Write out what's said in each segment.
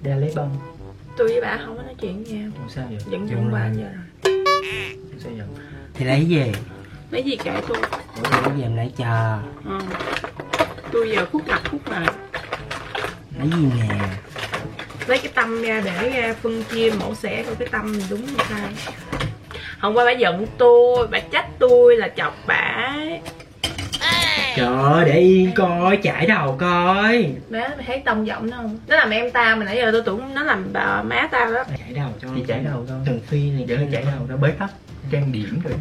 Ra lấy bông. Tôi với bà không có nói chuyện với nhau. Sao vậy? Giận cũng 3 giờ rồi. Sao giận? Thì lấy về. Lấy gì kệ tôi. Ủa thì lấy về em lấy cho. Tôi giờ khúc mặt khúc này. Lấy gì nè? Lấy cái tâm ra để ra phân chia mẫu xẻ coi cái tâm đúng hay sai. Hôm qua bà giận tôi, bà trách tôi là chọc bà. Trời ơi, để yên coi, chải đầu coi. Má mày thấy tông giọng nó không? Nó làm em tao mà nãy giờ tôi tưởng nó làm bà má tao đó. Chải đầu cho. Thì chải đầu thôi. Thường Phi này để chải đầu nó bới tóc, trang điểm rồi.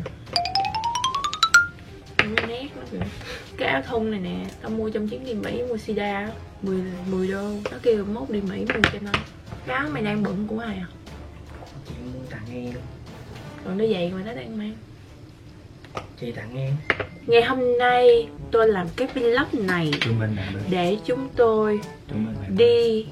Nét nó kìa. Cái áo thun này nè, tao mua trong chuyến đi Mỹ, mua Sida 10 đô. Nó kêu mốt đi Mỹ mua cho nó. Cái áo mày đang bận của ai à? Chị mua tặng em. Còn đôi giày mà nó đang mang. Chị tặng em. Ngày hôm nay tôi làm cái vlog này để chúng tôi đi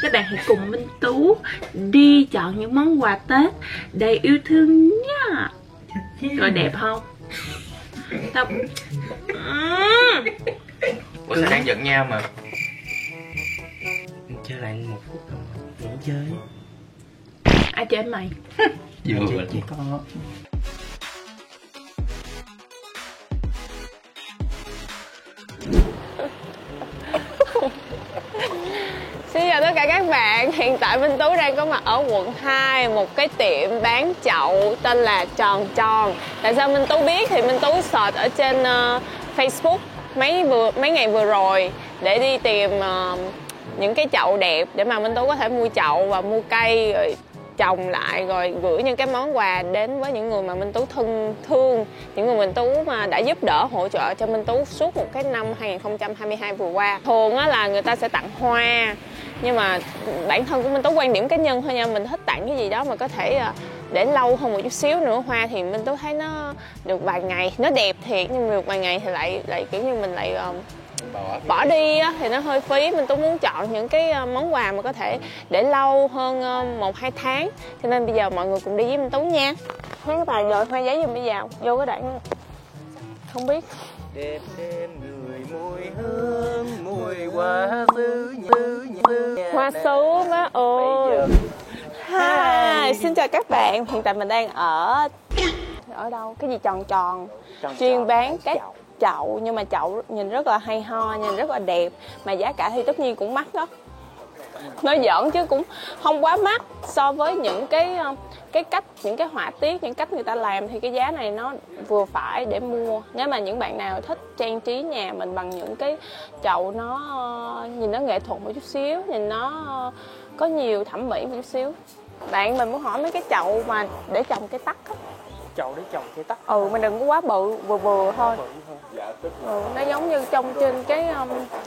các bạn hãy cùng Minh Tú đi chọn những món quà Tết đầy yêu thương nha. Rồi đẹp không? Tao... Ủa sao đang giận nhau mà? Chơi lại 1 phút thôi. Nghỉ chơi. Ai chơi mày? Chỉ có. Xin chào tất cả các bạn. Hiện tại Minh Tú đang có mặt ở quận 2, một cái tiệm bán chậu tên là Tròn Tròn. Tại sao Minh Tú biết thì Minh Tú search ở trên Facebook mấy ngày vừa rồi để đi tìm những cái chậu đẹp để mà Minh Tú có thể mua chậu và mua cây rồi trồng lại, rồi gửi những cái món quà đến với những người mà Minh Tú thương, những người Minh Tú mà đã giúp đỡ hỗ trợ cho Minh Tú suốt một cái năm 2022 vừa qua. Thường á là người ta sẽ tặng hoa, nhưng mà bản thân của Minh Tú quan điểm cá nhân thôi nha, mình thích tặng cái gì đó mà có thể để lâu hơn một chút xíu nữa. Hoa thì Minh Tú thấy nó được vài ngày nó đẹp thiệt, nhưng mà được vài ngày thì lại kiểu như mình lại bỏ đi á, thì nó hơi phí. Mình Tú muốn chọn những cái món quà mà có thể để lâu hơn 1-2 tháng, cho nên bây giờ mọi người cùng đi với Minh Tú nha. Thấy cái bài rồi hoa giấy giùm bây giờ vô cái đoạn không biết. Đêm đêm người mùi hương, mùi hoa sứ Hoa sứ má ơi. Hi, xin chào các bạn. Hiện tại mình đang ở đâu? Cái gì tròn tròn chuyên bán các chậu, nhưng mà chậu nhìn rất là hay ho, nhìn rất là đẹp, mà giá cả thì tất nhiên cũng mắc đó. Nói giỡn chứ cũng không quá mắc so với những cái cách, những cái họa tiết, những cách người ta làm thì cái giá này nó vừa phải để mua. Nếu mà những bạn nào thích trang trí nhà mình bằng những cái chậu nó nhìn nó nghệ thuật một chút xíu, nhìn nó có nhiều thẩm mỹ một chút xíu. Bạn mình muốn hỏi mấy cái chậu mà để trồng cây tắc á. Chậu để trồng cây tắc. Mà đừng có quá bự, vừa thôi. Nó giống như trong trên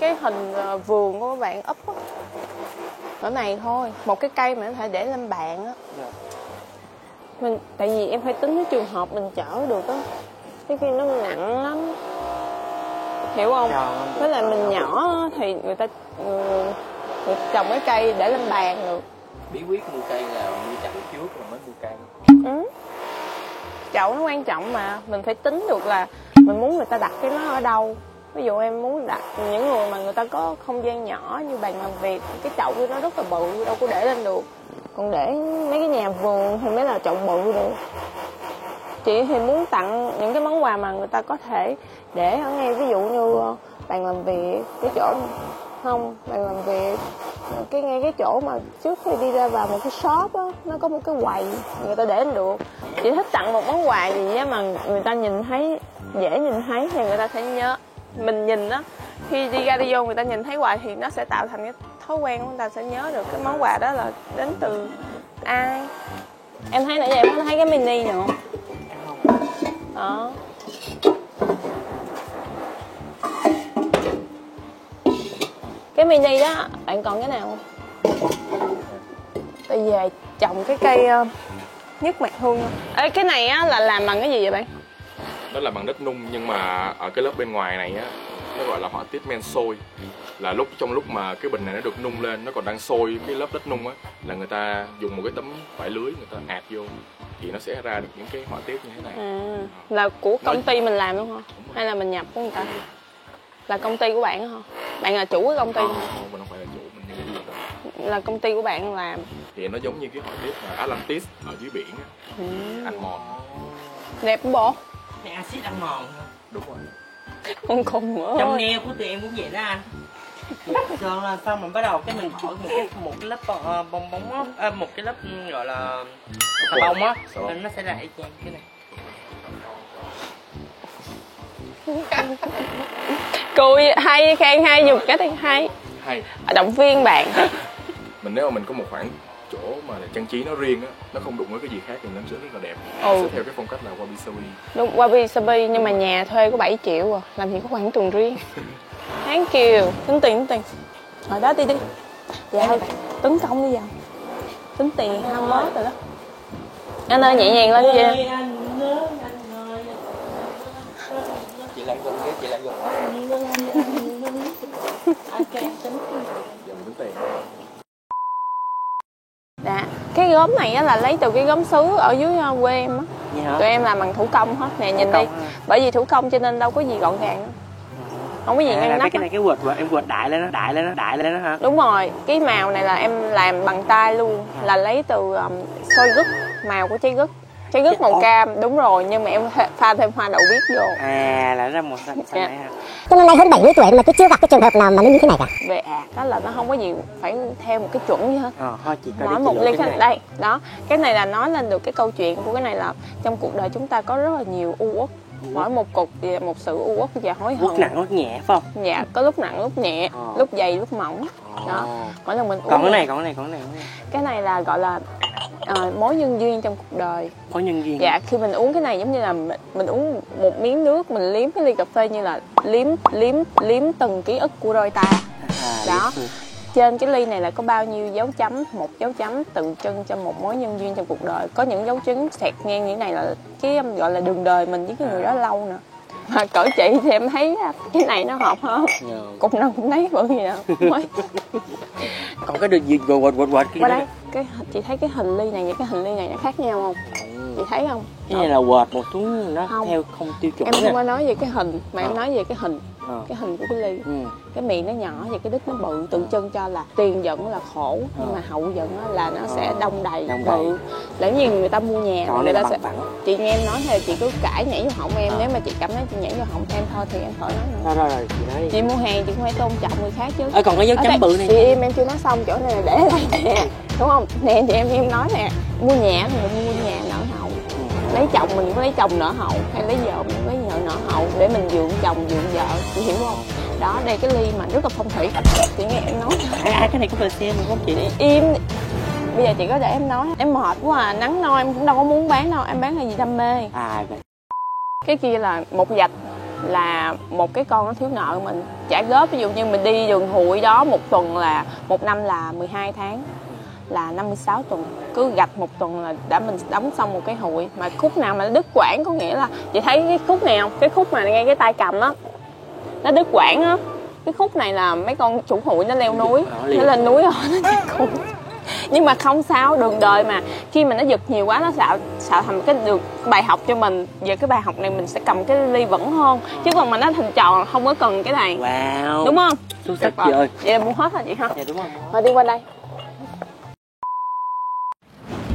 cái hình vườn của các bạn úp á. Cỡ này thôi, một cái cây mà có thể để lên bàn á. Tại vì em phải tính cái trường hợp mình chở được á, cái kia nó nặng lắm, hiểu không? Với lại mình nhỏ thì người ta trồng cái cây để lên bàn được. Bí quyết mua cây là mua chậu trước rồi mới mua cây. Chậu nó quan trọng mà, mình phải tính được là mình muốn người ta đặt cái nó ở đâu. Ví dụ em muốn đặt những người mà người ta có không gian nhỏ như bàn làm việc, cái chậu của nó rất là bự, đâu có để lên được. Còn để mấy cái nhà vườn thì mới là chậu bự được. Chị thì muốn tặng những cái món quà mà người ta có thể để ở ngay, ví dụ như bàn làm việc, cái chỗ không, bàn làm việc, ngay cái chỗ mà trước khi đi ra vào một cái shop á, nó có một cái quầy người ta để lên được. Chị thích tặng một món quà gì á mà người ta nhìn thấy, dễ nhìn thấy thì người ta sẽ nhớ. Mình nhìn á, khi đi ra đi vô người ta nhìn thấy quà thì nó sẽ tạo thành cái thói quen của người ta, sẽ nhớ được cái món quà đó là đến từ ai. Em thấy nãy giờ em có thấy cái mini nữa đó. Cái mini đó bạn còn cái nào không? Bây giờ trồng cái cây nhất mạc hương. Ê, cái này á là làm bằng cái gì vậy bạn? Nó là bằng đất nung, nhưng mà ở cái lớp bên ngoài này á, nó gọi là họa tiết men sôi. Là trong lúc mà cái bình này nó được nung lên, nó còn đang sôi cái lớp đất nung á, là người ta dùng một cái tấm vải lưới người ta ạt vô thì nó sẽ ra được những cái họa tiết như thế này. Là của công ty mình làm đúng không? Hay là mình nhập của người ta? Là công ty của bạn đó hả? Bạn là chủ của công ty không? Không, mình không phải là chủ, mình nhân viên đó. Là công ty của bạn làm. Thì nó giống như cái họa tiết mà Atlantis ở dưới biển á. Ăn mòn. Đẹp không bộ? Này axit ăn mòn. Đúng rồi. Con khùng nữa. Trong nail của tụi em cũng vậy đó anh. Xong là xong mình bắt đầu cái mình bỏ một cái lớp bong bóng á, một cái lớp gọi là xà bông á, nên nó sẽ ra y chang cái này. Cười hay, khen hay, dùng cái thì hay. Hay. Động viên bạn. Nếu mà mình có một khoảng chỗ mà trang trí nó riêng á, nó không đụng với cái gì khác thì nó sẽ rất là đẹp. Sẽ theo cái phong cách là wabi sabi. Đúng, wabi sabi, nhưng mà nhà thuê có 7 triệu à, làm gì có khoản tuần riêng. Thank you. Tính tiền. Rồi đó đi. Dạ thôi, tấn công đi giờ. Tính tiền 21 rồi đó. Anh ơi, nhẹ nhàng lên vậy. Chị lại gần cái, chị lại gần. Ok, tính. Giờ mình tính tiền. Dạ, cái gốm này á là lấy từ cái gốm sứ ở dưới quê em á. Tụi em làm bằng thủ công hết nè, nhìn đi. Bởi vì thủ công cho nên đâu có gì gọn gàng. Không có gì ngăn nắp. Cái này cái quệt em quệt đại lên nó hả? Đúng rồi, cái màu này là em làm bằng tay luôn, là lấy từ xôi gấc, màu của trái gấc màu cam, đúng rồi, nhưng mà em pha thêm hoa đậu biếc vô. Là ra màu xanh này ha. Cho nên nay hơn 70 tuổi mà tôi chưa gặp cái trường hợp nào mà nó như thế này cả. Về đó là nó không có gì phải theo một cái chuẩn gì hết. Thôi chị coi nói một ly cái này. Đây, đó, cái này là nói lên được cái câu chuyện của cái này là trong cuộc đời chúng ta có rất là nhiều u uất. Mỗi một cục thì một sự u uất và hối hận. Lúc nặng lúc nhẹ phải không? Dạ, có lúc nặng lúc nhẹ, lúc dày lúc mỏng. Đó. Mỗi lần mình uống. Còn cái này. Cái này là gọi là mối nhân duyên trong cuộc đời. Mối nhân duyên. Dạ, khi mình uống cái này giống như là mình uống một miếng nước, mình liếm cái ly cà phê như là liếm từng ký ức của đôi ta. Đó. Trên cái ly này là có bao nhiêu dấu chấm, một dấu chấm tượng trưng cho một mối nhân duyên trong cuộc đời. Có những dấu chấm xẹt ngang như thế này là cái gọi là đường đời mình với cái người đó lâu nè. Mà cỡ chị thì em thấy cái này nó hợp hơn. Cục nào cũng thấy bự gì đâu. Còn cái được gì quệt qua đây, chị thấy cái hình ly này và cái hình ly này nó khác nhau không? Chị thấy không? Cái này là quệt một xuống nó không. Theo không tiêu chuẩn. Em không có nói về cái hình mà em nói về cái hình. Cái hình của cái ly. Cái miệng nó nhỏ và cái đít nó bự, tượng trưng cho là tiền giận là khổ, nhưng mà hậu giận là nó sẽ đông đầy bự. Lỡ như người ta mua nhà người ta sẽ chị nghe em nói thì chị cứ cãi nhảy vô họng em. Nếu mà chị cảm thấy chị nhảy vô họng em thôi thì em khỏi nói nữa. Rồi chị nói đi. Chị mua hàng chị cũng phải tôn trọng người khác chứ. Còn cái dấu chấm bự này chị em chưa nói xong, chỗ này là để đây nè, đúng không? Nè chị em nói nè, mua nhà thì mình mua nhà nợ hậu, lấy chồng mình có lấy chồng nợ hậu, hay lấy vợ mình có lấy vợ nợ hậu để mình dượng chồng dượng vợ, chị hiểu không? Đó, đây cái ly mà rất là phong thủy. Chị nghe em nói. Cái này có xe mình không chị đi. Im. Bây giờ chị có để em nói. Em mệt quá à, nắng nôi em cũng đâu có muốn bán đâu, em bán là gì đam mê. Vậy. Cái kia là một vạch là một cái con nó thiếu nợ mình trả góp. Ví dụ như mình đi đường hụi đó, một tuần là một năm là 12 tháng là 56 tuần, cứ gạch một tuần là đã mình đóng xong một cái hụi. Mà khúc nào mà nó đứt quãng có nghĩa là chị thấy cái khúc này không? Cái khúc mà ngay cái tay cầm á, nó đứt quãng á. Cái khúc này là mấy con chủ hụi nó leo núi, nó lên núi rồi nó chết. Nhưng mà không sao, đường đời mà khi mà nó giật nhiều quá nó tạo thành cái được bài học cho mình. Về cái bài học này mình sẽ cầm cái ly vững hơn, chứ còn mà nó thành tròn không có cần cái này. Đúng không? Xuất sắc chị ơi. Vậy là mua hết hả chị ha? Dạ đúng rồi. Thôi đi qua đây.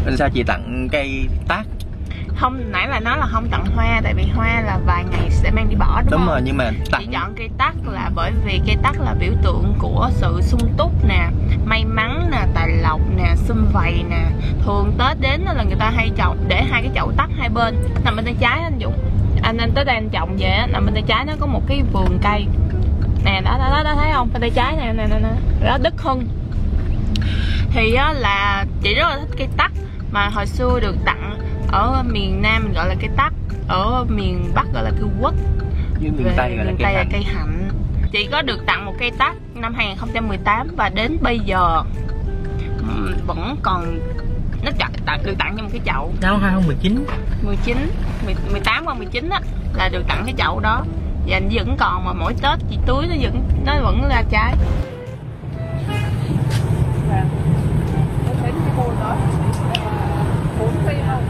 Bên sao chị tặng cây tác? Không, nãy là nói là không tặng hoa, tại vì hoa là vài ngày sẽ mang đi bỏ, đúng không? Rồi, nhưng mà tặng... Chị chọn cây tắc là bởi vì cây tắc là biểu tượng của sự sung túc nè, may mắn nè, tài lộc nè, sum vầy nè. Thường Tết đến là người ta hay trồng để hai cái chậu tắc hai bên. Nằm bên tay trái anh Dũng, anh tới đây anh trồng về á, nằm bên tay trái nó có một cái vườn cây nè, đó thấy không? Bên tay trái nè, đó Đức Hưng. Thì á là chị rất là thích cây tắc, mà hồi xưa được tặng ở miền Nam mình gọi là cây tắc, ở miền Bắc gọi là cây quất, miền Tây gọi là cây hạnh. Chị có được tặng một cây tắc năm 2018 và đến bây giờ vẫn còn nó được tặng cho một cái chậu. Năm 2019 18 qua 19 á là được tặng cái chậu đó. Và vẫn còn, mà mỗi Tết chị tưới nó vẫn ra trái. Nó thấy cái bôi đó 4 cây không?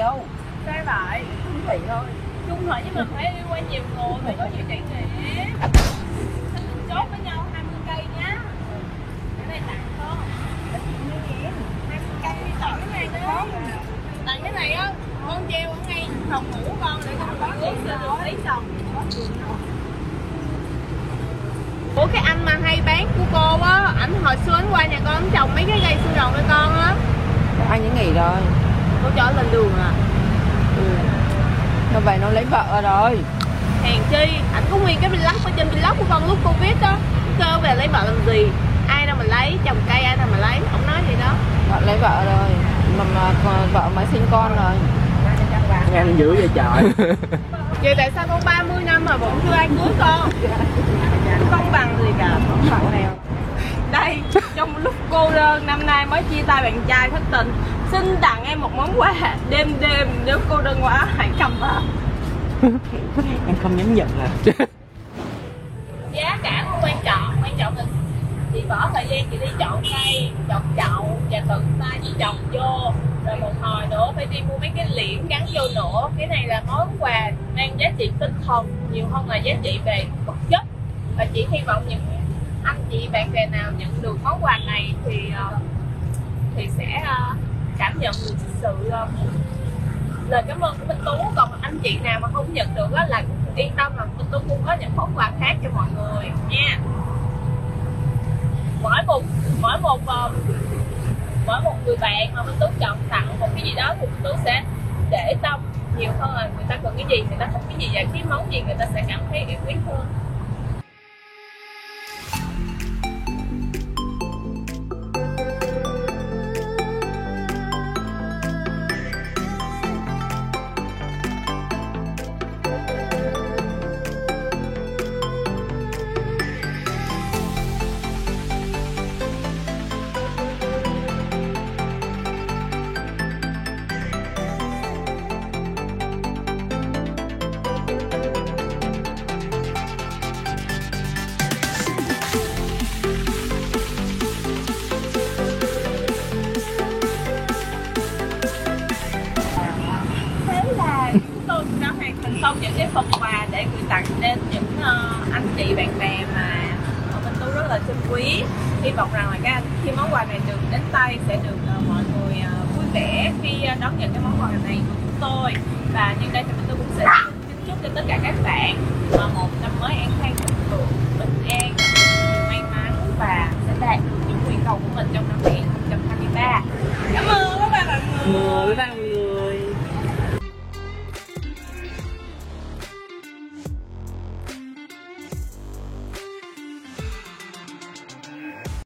đâu. Sao vậy? Chung thủy thôi. Chung thủy nhưng mà phải đi qua nhiều người, phải có nhiều trải nghiệm. Xin mình chốt với nhau 20 cây nhá. Cái này tặng không? 20 cây đi tặng cái này đó. Tặng cái này á, con treo ở ngay phòng ngủ con để con có ước sẽ được lấy chồng. Ủa cái anh mà hay bán của cô á, ảnh hồi xưa ảnh qua nhà con ảnh trồng mấy cái cây xương rồng cho con á. Anh những nghỉ rồi. Cô cho lên đường à? Nó vậy nó lấy vợ rồi. Hèn chi, ảnh có nguyên cái vlog ở trên vlog của con lúc Covid á. Kêu về lấy vợ làm gì? Ai đâu mà lấy, trồng cây ai đâu mà lấy, ông nói gì đó. Vợ lấy vợ rồi. Mà vợ mới sinh con rồi. Nghe dữ vậy trời. Vậy tại sao con 30 năm mà vẫn chưa ai cưới con? Không bằng gì cả, không bằng nào. Đây, trong lúc cô đơn năm nay mới chia tay bạn trai thất tình, xin tặng em một món quà đêm đêm, nếu cô đơn quá hãy cầm vào. Em không dám nhận à. Giá cả không quan trọng là chị bỏ thời gian chị đi chọn cây, chọn chậu và tự tay chị trồng vô. Rồi một hồi nữa phải đi mua mấy cái liễn gắn vô nữa. Cái này là món quà mang giá trị tinh thần nhiều hơn là giá trị về vật chất. Và chị hy vọng những anh chị bạn bè nào nhận được món quà này thì sẽ cảm nhận được sự lời cảm ơn của Minh Tú. Còn anh chị nào mà không nhận được là yên tâm là Minh Tú cũng có những món quà khác cho mọi người nha. Mỗi một người bạn mà Minh Tú chọn tặng một cái gì đó thì Minh Tú sẽ để tâm nhiều hơn là người ta cần cái gì, người ta thích cái gì và cái món gì người ta sẽ cảm thấy yêu quý hơn. Xong những cái phần quà để gửi tặng đến những anh chị bạn bè mà Minh Tú rất là trân quý. Hy vọng rằng là khi món quà này được đến tay sẽ được mọi người vui vẻ khi đón nhận cái món quà này của chúng tôi. Và nhân đây thì Minh Tú cũng sẽ kính chúc cho tất cả các bạn một năm mới an khang thịnh vượng, bình an, nhiều may mắn và sẽ đạt được những nguyện cầu của mình trong năm 2023. Cảm ơn các bạn mọi người.